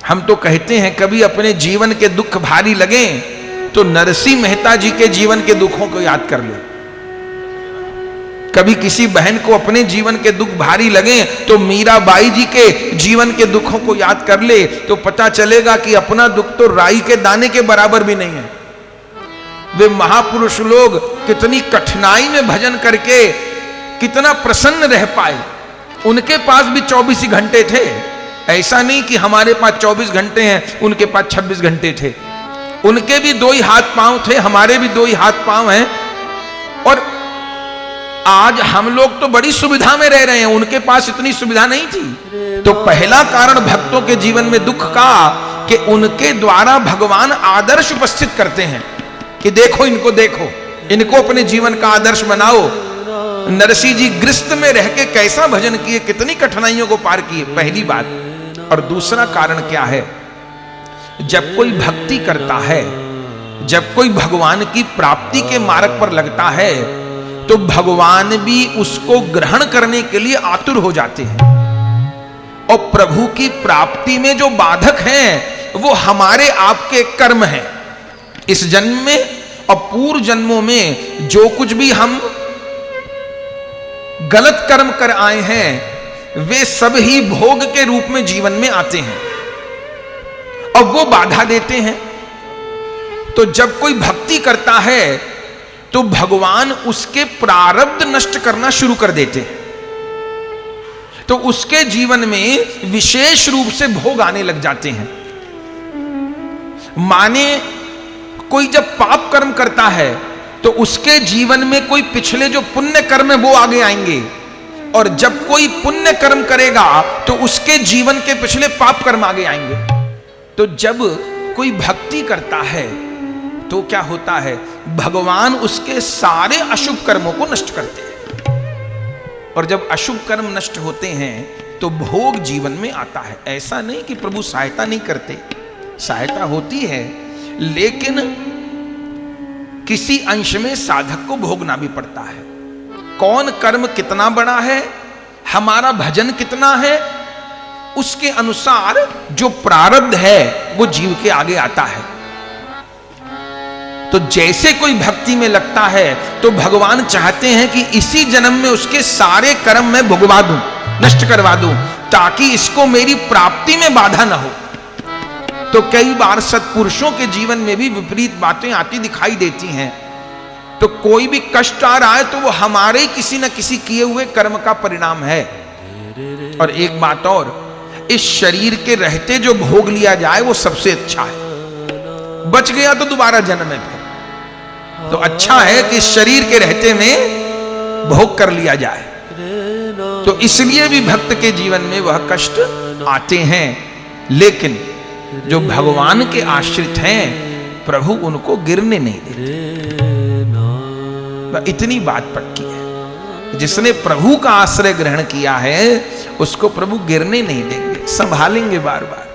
हम तो कहते हैं कभी अपने जीवन के दुख भारी लगे तो नरसिंह मेहता जी के जीवन के दुखों को याद कर ले। कभी किसी बहन को अपने जीवन के दुख भारी लगे तो मीराबाई जी के जीवन के दुखों को याद कर ले, तो पता चलेगा कि अपना दुख तो राई के दाने के बराबर भी नहीं है। वे महापुरुष लोग कितनी कठिनाई में भजन करके कितना प्रसन्न रह पाए। उनके पास भी 24 ही घंटे थे, ऐसा नहीं कि हमारे पास 24 घंटे हैं, उनके पास 26 घंटे थे। उनके भी 2 ही हाथ पांव थे, हमारे भी 2 ही हाथ पांव हैं। और आज हम लोग तो बड़ी सुविधा में रह रहे हैं, उनके पास इतनी सुविधा नहीं थी। तो पहला कारण भक्तों के जीवन में दुख का कि उनके द्वारा भगवान आदर्श उपस्थित करते हैं कि देखो इनको, देखो इनको अपने जीवन का आदर्श बनाओ। नरसिंह जी गृहस्थ में रह के कैसा भजन किए, कितनी कठिनाइयों को पार किए, पहली बात। और दूसरा कारण क्या है, जब कोई भक्ति करता है, जब कोई भगवान की प्राप्ति के मार्ग पर लगता है तो भगवान भी उसको ग्रहण करने के लिए आतुर हो जाते हैं। और प्रभु की प्राप्ति में जो बाधक हैं वो हमारे आपके कर्म हैं। इस जन्म में और पूर्व जन्मों में जो कुछ भी हम गलत कर्म कर आए हैं वे सब ही भोग के रूप में जीवन में आते हैं और वो बाधा देते हैं। तो जब कोई भक्ति करता है तो भगवान उसके प्रारब्ध नष्ट करना शुरू कर देते हैं, तो उसके जीवन में विशेष रूप से भोग आने लग जाते हैं। माने कोई जब पाप कर्म करता है तो उसके जीवन में कोई पिछले जो पुण्य कर्म है वो आगे आएंगे, और जब कोई पुण्य कर्म करेगा तो उसके जीवन के पिछले पाप कर्म आगे आएंगे। तो जब कोई भक्ति करता है तो क्या होता है, भगवान उसके सारे अशुभ कर्मों को नष्ट करते हैं। और जब अशुभ कर्म नष्ट होते हैं तो भोग जीवन में आता है। ऐसा नहीं कि प्रभु सहायता नहीं करते, सहायता होती है, लेकिन किसी अंश में साधक को भोगना भी पड़ता है। कौन कर्म कितना बड़ा है, हमारा भजन कितना है, उसके अनुसार जो प्रारब्ध है वो जीव के आगे आता है। तो जैसे कोई भक्ति में लगता है तो भगवान चाहते हैं कि इसी जन्म में उसके सारे कर्म मैं भुगवा दूं, नष्ट करवा दूं, ताकि इसको मेरी प्राप्ति में बाधा ना हो। तो कई बार सत्पुरुषों के जीवन में भी विपरीत बातें आती दिखाई देती हैं। तो कोई भी कष्ट आ रहा है तो वो हमारे किसी न किसी किए हुए कर्म का परिणाम है। और एक बात और, इस शरीर के रहते जो भोग लिया जाए वो सबसे अच्छा है। बच गया तो दोबारा जन्म है, तो अच्छा है कि शरीर के रहते में भोग कर लिया जाए। तो इसलिए भी भक्त के जीवन में वह कष्ट आते हैं, लेकिन जो भगवान के आश्रित हैं प्रभु उनको गिरने नहीं देते। इतनी बात पक्की है, जिसने प्रभु का आश्रय ग्रहण किया है उसको प्रभु गिरने नहीं देंगे, संभालेंगे बार बार।